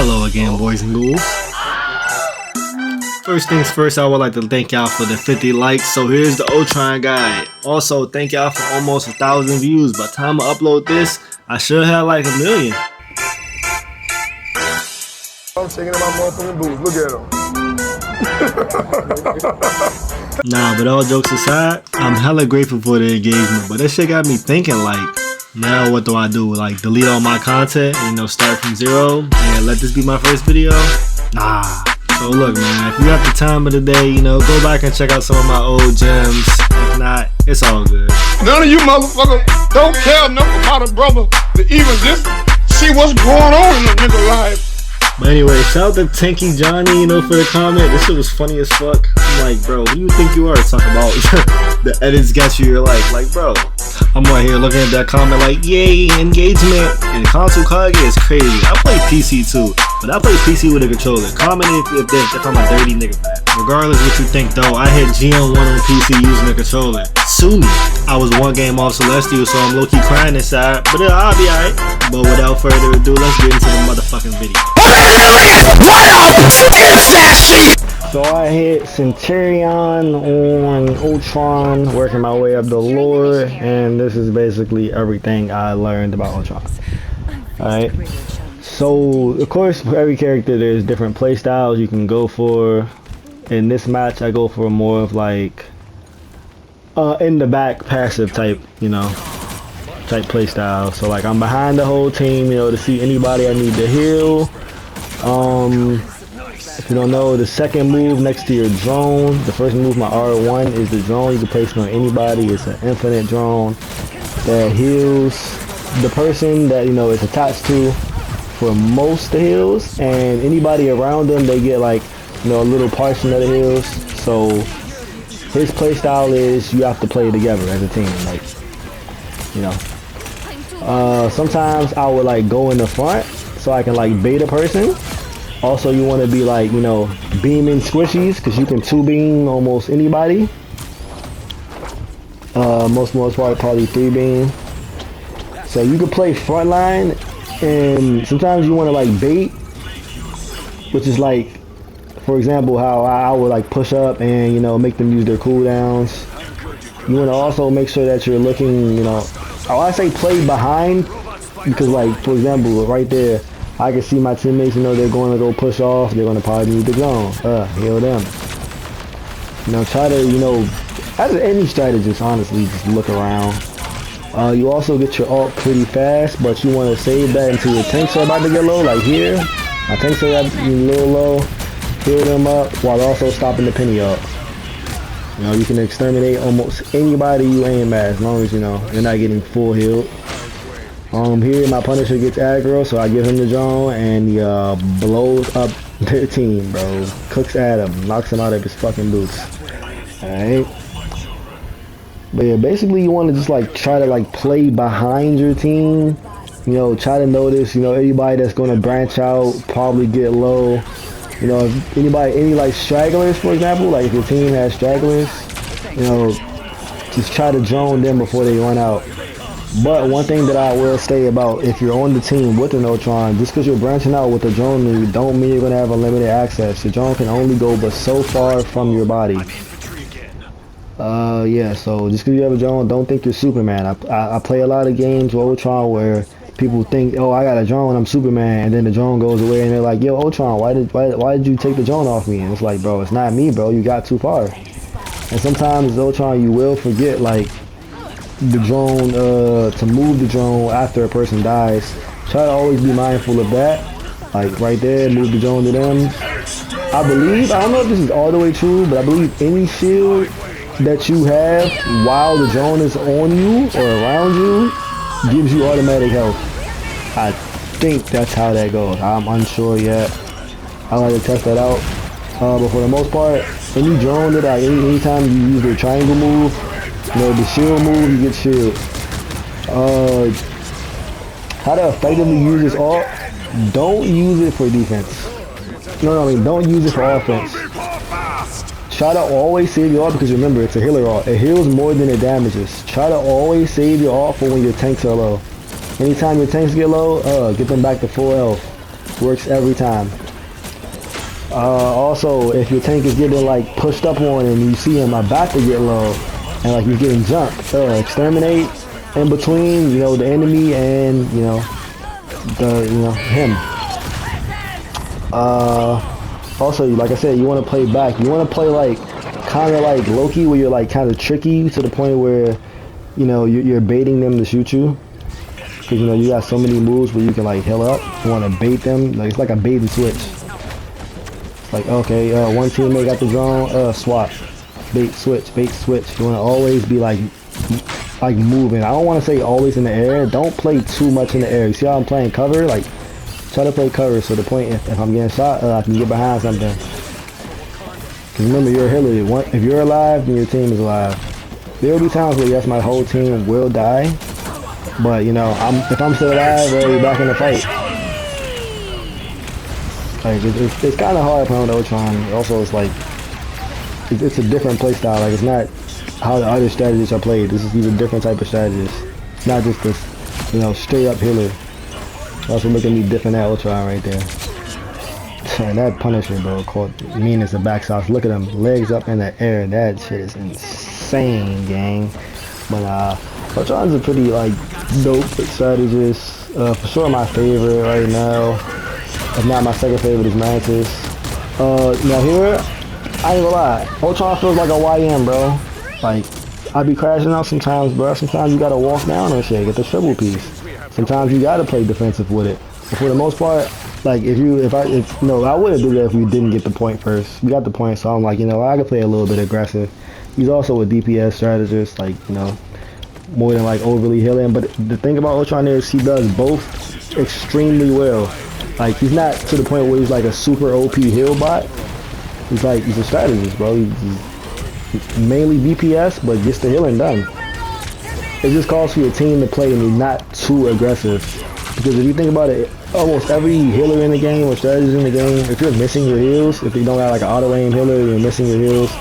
Hello again, boys and ghouls. First things first, I would like to thank y'all for the 50 likes. So here's the Ultron guide. Also, thank y'all for almost 1,000 views. By the time I upload this, I should have like 1 million. I'm shaking in my motherfucking boots. Look at him. Nah, but all jokes aside, I'm hella grateful for the engagement. But that shit got me thinking, like, now what do I do? Like, delete all my content and, start from zero and let this be my first video? Nah. So look, man, if you have the time of the day, go back and check out some of my old gems. If not, it's all good. None of you motherfuckers don't care enough about a brother to even just see what's going on in the nigga life. But anyway, shout out to Tanky Johnny, for the comment. This shit was funny as fuck. I'm like, bro, who do you think you are talking about the edits got you your life? Like, bro, I'm right here looking at that comment like, yay, engagement. And console Kage is crazy. I play PC too, but I play PC with a controller. Comment if I'm a dirty nigga fan. Regardless what you think though, I hit GM1 on PC using a controller. Sue me. I was 1 game off Celestial, so I'm low-key crying inside, but I'll be alright. But without further ado, let's get into the motherfucking video. So I hit Centurion on Ultron, working my way up the lore, and this is basically everything I learned about Ultron. Alright, so of course for every character there's different play styles you can go for. In this match I go for more of like in the back passive type, type play style. So like I'm behind the whole team, to see anybody I need to heal. If you don't know, the second move next to your drone, the first move, my R1, is the drone. You can place it on anybody. It's an infinite drone that heals the person that it's attached to for most of the heals, and anybody around them, they get like a little portion of the heals. So his play style is you have to play together as a team, like sometimes I would like go in the front so I can like bait a person. Also, you want to be like, beaming squishies, because you can 2-beam almost anybody. Most part, probably 3-beam. So you can play frontline, and sometimes you want to like bait, which is like, for example, how I would like push up and, make them use their cooldowns. You want to also make sure that you're looking, I say play behind, because like, for example, right there, I can see my teammates, they're going to go push off. They're going to probably need the drone. Heal them. Try to, as any strategist, honestly, just look around. You also get your ult pretty fast, but you want to save that until your tanks are about to get low, like here. My tanks are a little low. Heal them up while also stopping the penny up. You can exterminate almost anybody you aim at, as long as, you're not getting full healed. Here my Punisher gets aggro, so I give him the drone, and he blows up their team, bro. Cooks at him, knocks him out of his fucking boots. Alright. But yeah, basically you want to just like try to like play behind your team. Try to notice, anybody that's going to branch out, probably get low. If any like stragglers, for example, like if your team has stragglers, just try to drone them before they run out. But one thing that I will say about if you're on the team with an Ultron, just because you're branching out with a drone don't mean you're going to have unlimited access. The drone can only go but so far from your body. Yeah, so just because you have a drone, don't think you're Superman. I play a lot of games with Ultron where people think, oh, I got a drone, I'm Superman, and then the drone goes away and they're like, yo, Ultron, why did you take the drone off me? And it's like, bro, it's not me, bro, you got too far. And sometimes Ultron, you will forget like the drone, to move the drone after a person dies. Try to always be mindful of that. Like right there, move the drone to them. I don't know if this is all the way true, but I believe any shield that you have while the drone is on you or around you gives you automatic health. I think that's how that goes. I'm unsure yet. I like to test that out. But for the most part, any drone that anytime you use the triangle move, the shield move, you get shield. How to effectively use this ult? Don't use it for defense. Don't use it for offense. Try to always save your ult, because remember, it's a healer ult. It heals more than it damages. Try to always save your ult for when your tanks are low. Anytime your tanks get low, get them back to full health. Works every time. Also, if your tank is getting like pushed up on and you see him about to get low, and like you're getting jumped, exterminate in between, you know, the enemy and him. Also, like I said, you want to play back. You want to play like kind of like Loki, where you're like kind of tricky to the point where you're baiting them to shoot you. Because you got so many moves where you can like heal up. You want to bait them, like it's like a bait and switch. Like, okay, one teammate got the drone, swap, bait switch, bait switch. You want to always be like moving. I don't want to say always in the air. Don't play too much in the air. You see how I'm playing cover? Like, try to play cover, so the point if I'm getting shot, I can get behind something. Because remember, you're a healer. If you're alive, then your team is alive. There will be times where yes, my whole team will die, but if I'm still alive, we're back in the fight. Like, it's kind of hard playing with Ultron. Also, it's like it's a different play style. Like, it's not how the other strategies are played. These are different type of strategies. It's not just this, straight up healer. Also, look at me dipping that Ultron right there. And that Punisher, bro, called mean as a backside. Look at him, legs up in the air. That shit is insane, gang. But Ultron's a pretty like dope strategist. For sure, my favorite right now. If not, my second favorite is Mantis. Now here, I ain't gonna lie, Ultron feels like a YM, bro. Like, I be crashing out sometimes, bro. Sometimes you gotta walk down and shit, get the triple piece. Sometimes you gotta play defensive with it. But for the most part, like I wouldn't do that if we didn't get the point first. We got the point, so I'm like, I could play a little bit aggressive. He's also a DPS strategist, like, more than like overly healing. But the thing about Ultron is he does both extremely well. Like, he's not to the point where he's like a super OP heal bot. He's a strategist, bro. He's mainly DPS, but gets the healing done. It just calls for your team to play and be not too aggressive. Because if you think about it, almost every healer in the game or strategist in the game, if you're missing your heals, if you don't have like an auto aim healer, you're missing your heals,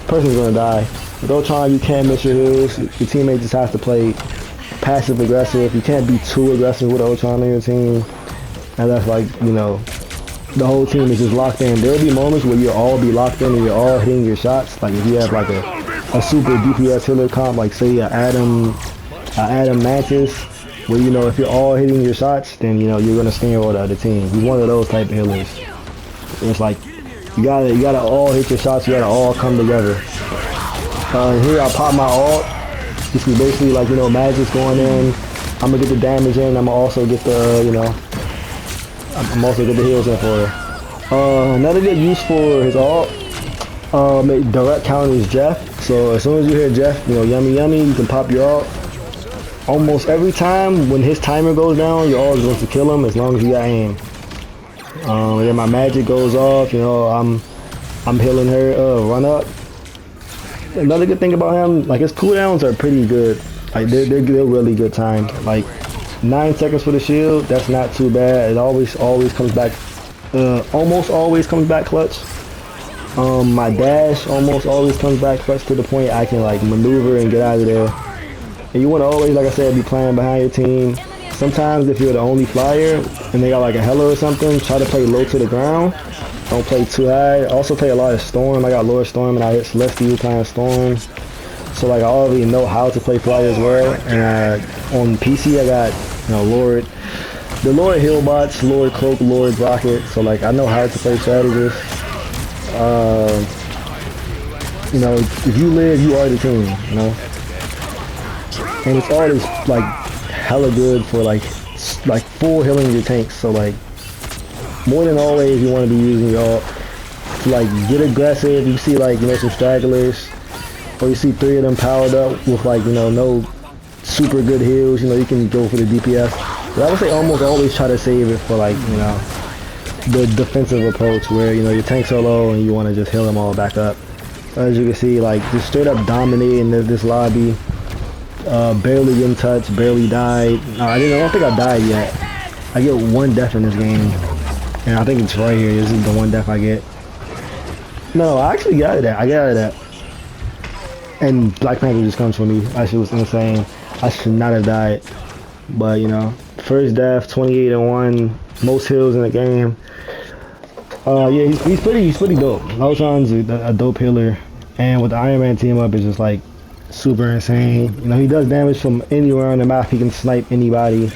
person's gonna die. With Ultron, you can't miss your heals. Your teammate just has to play passive aggressive. You can't be too aggressive with Ultron on your team. And that's like, the whole team is just locked in. There'll be moments where you'll all be locked in and you're all hitting your shots. Like if you have like a super DPS healer comp, like say a Adam Mantis, where if you're all hitting your shots, then you're gonna steamroll the other team. He's one of those type of healers. It's like you gotta all hit your shots. You gotta all come together. Here I pop my ult. This is basically like Magic's going in. I'm gonna get the damage in. I'm gonna also get the I'm also get the heals in for it. Another good use for his ult, direct counters Jeff. So as soon as you hear Jeff, yummy yummy, you can pop your ult. Almost every time when his timer goes down, you're always going to kill him as long as you got aim. Then my magic goes off, I'm healing her, run up. Another good thing about him, like his cooldowns are pretty good. Like they're really good time. Like 9 seconds for the shield, that's not too bad. It always comes back, almost always comes back clutch. My dash almost always comes back clutch to the point I can like maneuver and get out of there. And you want to always, like I said, be playing behind your team. Sometimes if you're the only flyer and they got like a Hela or something, try to play low to the ground. Don't play too high. Also play a lot of Storm. I got Lord Storm and I hit Celestial playing Storm. So like I already know how to play flyer as well. And on PC I got Lord heal bots, Lord Cloak, Lord Rocket. So like I know how to play strategists. If you live, you are the team. And it's always like hella good for like full healing your tanks. So like more than always you want to be using your ult to like get aggressive. You see like some stragglers, or you see 3 of them powered up with like no super good heals. You can go for the DPS. But I would say almost always try to save it for like the defensive approach where your tanks are low and you want to just heal them all back up. As you can see, like just straight up dominating this lobby. Barely getting touched, barely died. I don't think I died yet. I get 1 death in this game. And I think it's right here. This is the 1 death I get. No, I actually got out of that. I got out of that. And Black Panther just comes for me. That shit was insane. I should not have died. But, first death, 28-1, most heals in the game. Yeah, he's pretty dope. Ultron's a dope healer, and with the Iron Man team up, it's just like super insane. You know, he does damage from anywhere on the map. He can snipe anybody.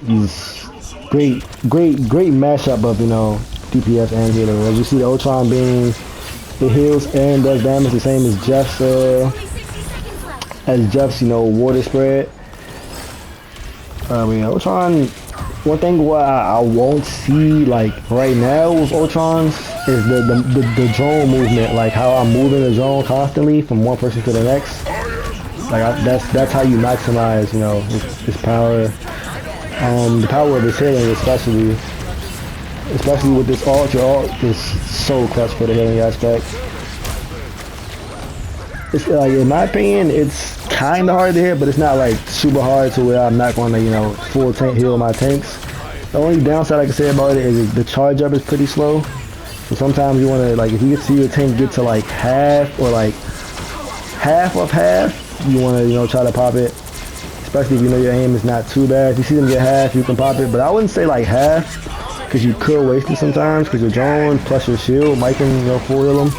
He's great mashup of, you know, DPS and healer. As you see, the Ultron being, it heals and does damage the same as Jeff's, you know, water spread. Ultron. One thing what I won't see like right now with Ultron's is the drone movement, like how I'm moving the drone constantly from one person to the next. Like that's how you maximize, you know, his power. The power of his healing, especially with this ult. Your ult is so clutch for the healing aspect. It's like, in my opinion, it's kind of hard to hit, but it's not like super hard to where I'm not going to, you know, full tank heal my tanks. The only downside I can say about it is the charge up is pretty slow. So sometimes you want to, like, if you see your tank get to like half or like half of half, you want to, you know, try to pop it. Especially if you know your aim is not too bad. If you see them get half, you can pop it. But I wouldn't say like half, because you could waste it sometimes, because your drone plus your shield might can, you know, full heal them.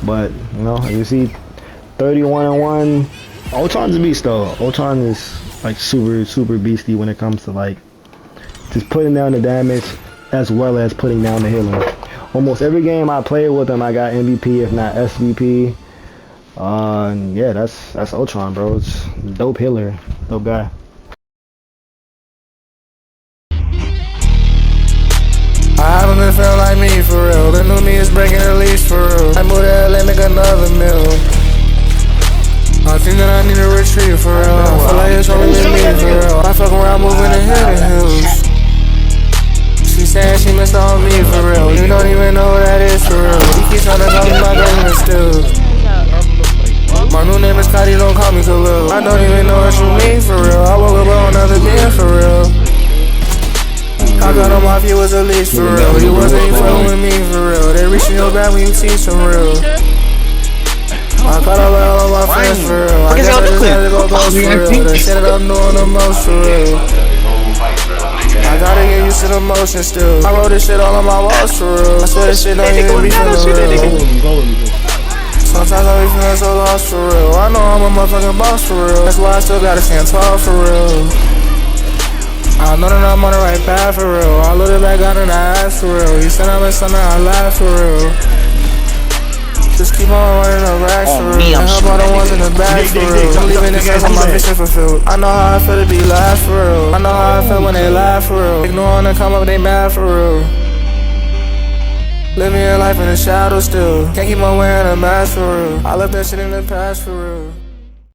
But, you know, as you see, 31-1. Ultron's a beast though. Ultron is like super beastie when it comes to like just putting down the damage as well as putting down the healing. Almost every game I played with him, I got MVP, if not SVP. Yeah, that's Ultron, bro. It's dope healer, dope guy. I haven't been feeling like me for real. The new me is breaking the leash for real. I moved to LA, make another meal. I think that I need a retreat for real. I feel like it's only me for real. I fuck around moving the hidden hills. She saying she missed on me for real. You don't even know who that is for real. You keep trying to call me my government still. My new name is Cody, don't call me Khalil. I don't even know what you mean for real. I woke up on another being for real. I got on my view as a leash for real. You wasn't even fucking with me for real. They reaching your back when you teach them real. I caught up with all of my friends for real. I guess I just had to go ghost for real. They said that I'm doing the most for real. I gotta get used to the motion still. I wrote this shit all on my walls for real. I swear this shit don't even be feeling real. Sometimes I be feeling so lost for real. I know I'm a motherfucking boss for real. That's why I still gotta stand tall for real. I know that I'm on the right path for real. I look back out in the ass for real. You said I'm in something, I laugh for real. Just keep on running the racks for real. And help all the ones in the back for real. I'm leaving this stuff on my vision fulfilled. I know how I feel to be laughed for real. I know how I feel when they laugh for real. Ignoring them come up, they mad for real. Living your life in the shadow still. Can't keep on wearing a mask for real. I left that shit in the past for real.